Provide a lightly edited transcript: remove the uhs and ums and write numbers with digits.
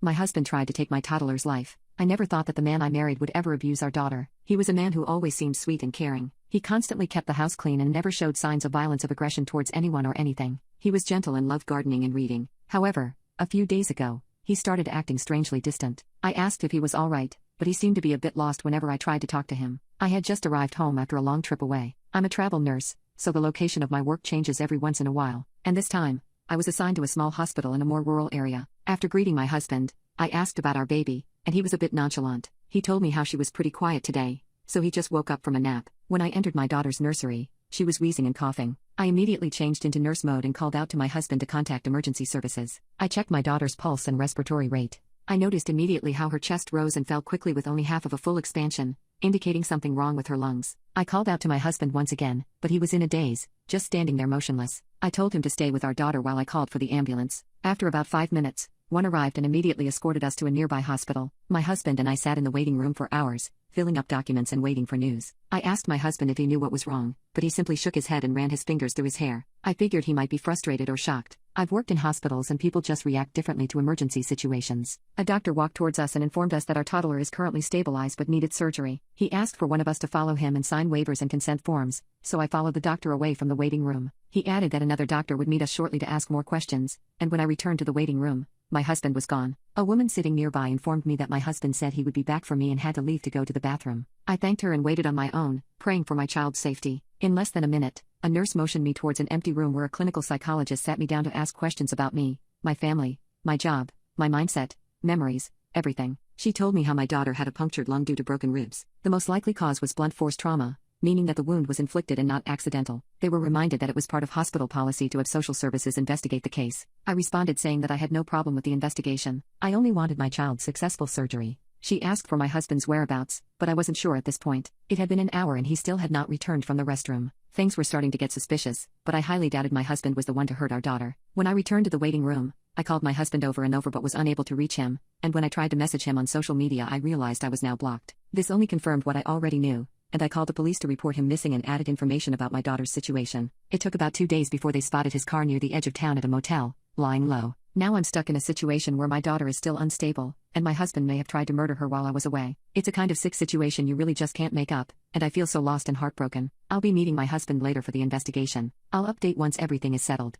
My husband tried to take my toddler's life. I never thought that the man I married would ever abuse our daughter. He was a man who always seemed sweet and caring. He constantly kept the house clean and never showed signs of violence or aggression towards anyone or anything. He was gentle and loved gardening and reading. However, a few days ago, he started acting strangely distant. I asked if he was all right, but he seemed to be a bit lost whenever I tried to talk to him. I had just arrived home after a long trip away. I'm a travel nurse, so the location of my work changes every once in a while, and this time, I was assigned to a small hospital in a more rural area. After greeting my husband, I asked about our baby, and he was a bit nonchalant. He told me how she was pretty quiet today, so he just woke up from a nap. When I entered my daughter's nursery, she was wheezing and coughing. I immediately changed into nurse mode and called out to my husband to contact emergency services. I checked my daughter's pulse and respiratory rate. I noticed immediately how her chest rose and fell quickly with only half of a full expansion, indicating something wrong with her lungs. I called out to my husband once again, but he was in a daze, just standing there motionless. I told him to stay with our daughter while I called for the ambulance. After about 5 minutes, one arrived and immediately escorted us to a nearby hospital. My husband and I sat in the waiting room for hours, filling up documents and waiting for news. I asked my husband if he knew what was wrong, but he simply shook his head and ran his fingers through his hair. I figured he might be frustrated or shocked. I've worked in hospitals and people just react differently to emergency situations. A doctor walked towards us and informed us that our toddler is currently stabilized but needed surgery. He asked for one of us to follow him and sign waivers and consent forms, so I followed the doctor away from the waiting room. He added that another doctor would meet us shortly to ask more questions, and when I returned to the waiting room, my husband was gone. A woman sitting nearby informed me that my husband said he would be back for me and had to leave to go to the bathroom. I thanked her and waited on my own, praying for my child's safety. In less than a minute, a nurse motioned me towards an empty room where a clinical psychologist sat me down to ask questions about me, my family, my job, my mindset, memories, everything. She told me how my daughter had a punctured lung due to broken ribs. The most likely cause was blunt force trauma, meaning that the wound was inflicted and not accidental. They were reminded that it was part of hospital policy to have social services investigate the case. I responded saying that I had no problem with the investigation. I only wanted my child's successful surgery. She asked for my husband's whereabouts, but I wasn't sure at this point. It had been an hour and he still had not returned from the restroom. Things were starting to get suspicious, but I highly doubted my husband was the one to hurt our daughter. When I returned to the waiting room, I called my husband over and over but was unable to reach him, and when I tried to message him on social media I realized I was now blocked. This only confirmed what I already knew, and I called the police to report him missing and added information about my daughter's situation. It took about 2 days before they spotted his car near the edge of town at a motel, lying low. Now I'm stuck in a situation where my daughter is still unstable, and my husband may have tried to murder her while I was away. It's a kind of sick situation you really just can't make up, and I feel so lost and heartbroken. I'll be meeting my husband later for the investigation. I'll update once everything is settled.